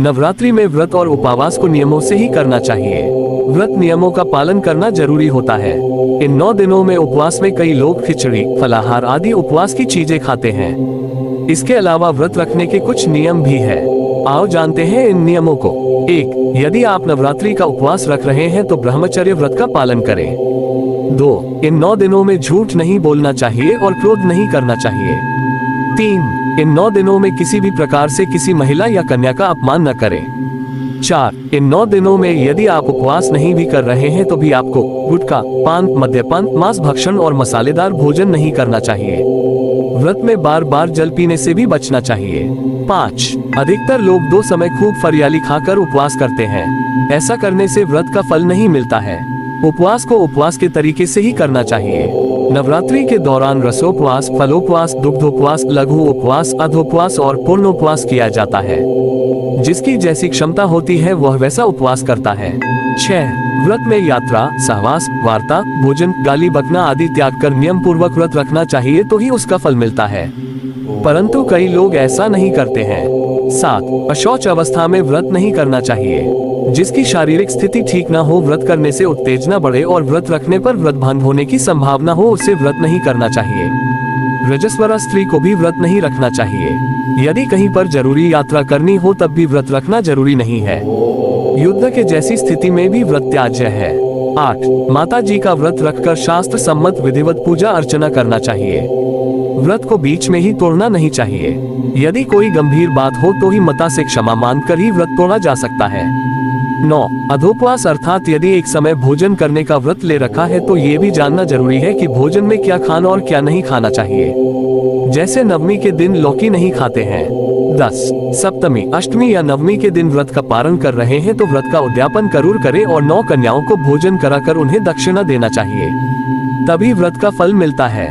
नवरात्रि में व्रत और उपवास को नियमों से ही करना चाहिए। व्रत नियमों का पालन करना जरूरी होता है। इन 9 दिनों में उपवास में कई लोग खिचड़ी, फलाहार आदि उपवास की चीजें खाते हैं। इसके अलावा व्रत रखने के कुछ नियम भी है। आओ जानते हैं इन नियमों को। 1. यदि आप नवरात्रि का उपवास रख रहे हैं तो ब्रह्मचर्य व्रत का पालन करें। 2. इन 9 दिनों में झूठ नहीं बोलना चाहिए और क्रोध नहीं करना चाहिए। 3. इन 9 दिनों में किसी भी प्रकार से किसी महिला या कन्या का अपमान न करें। 4. इन 9 दिनों में यदि आप उपवास नहीं भी कर रहे हैं तो भी आपको गुटखा, पान, मद्यपान, मांस भक्षण और मसालेदार भोजन नहीं करना चाहिए। व्रत में बार बार जल पीने से भी बचना चाहिए। 5. अधिकतर लोग 2 समय खूब फरियाली खाकर उपवास करते हैं। ऐसा करने से व्रत का फल नहीं मिलता है। उपवास को उपवास के तरीके से ही करना चाहिए। नवरात्रि के दौरान रसोपवास, फलोपवास, दुग्धोपवास, लघु उपवास, अधोपवास और पूर्णोपवास किया जाता है। जिसकी जैसी क्षमता होती है वह वैसा उपवास करता है। 6. व्रत में यात्रा, सहवास, वार्ता, भोजन, गाली बकना आदि त्याग कर नियम पूर्वक व्रत रखना चाहिए तो ही उसका फल मिलता है। परंतु कई लोग ऐसा नहीं करते हैं। 7. अशौच अवस्था में व्रत नहीं करना चाहिए। जिसकी शारीरिक स्थिति ठीक न हो, व्रत करने से उत्तेजना बढ़े और व्रत रखने पर व्रत भंग होने की संभावना हो, उसे व्रत नहीं करना चाहिए। रजस्वला स्त्री को भी व्रत नहीं रखना चाहिए। यदि कहीं पर जरूरी यात्रा करनी हो तब भी व्रत रखना जरूरी नहीं है। युद्ध के जैसी स्थिति में भी व्रत त्याज्य है। 8. माता जी का व्रत रखकर शास्त्र सम्मत विधिवत पूजा अर्चना करना चाहिए। व्रत को बीच में ही तोड़ना नहीं चाहिए। यदि कोई गंभीर बात हो तो ही माता से क्षमा मांगकर ही व्रत तोड़ा जा सकता है। 9. अधोपवास अर्थात यदि एक समय भोजन करने का व्रत ले रखा है तो ये भी जानना जरूरी है कि भोजन में क्या खाना और क्या नहीं खाना चाहिए। जैसे नवमी के दिन लौकी नहीं खाते हैं। 10. सप्तमी, अष्टमी या नवमी के दिन व्रत का पारण कर रहे हैं तो व्रत का उद्यापन जरूर करें और 9 कन्याओं को भोजन कराकर उन्हें दक्षिणा देना चाहिए। तभी व्रत का फल मिलता है।